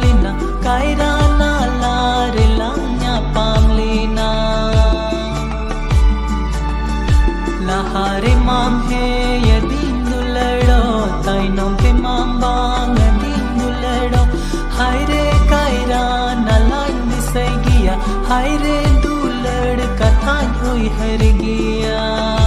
lina kaira na lare langnya pamlina lahare mam he yadin dulado tainam pe mam bang yadin dulado hai re kaira na lang disai giya hai re dulad katha hoi har giya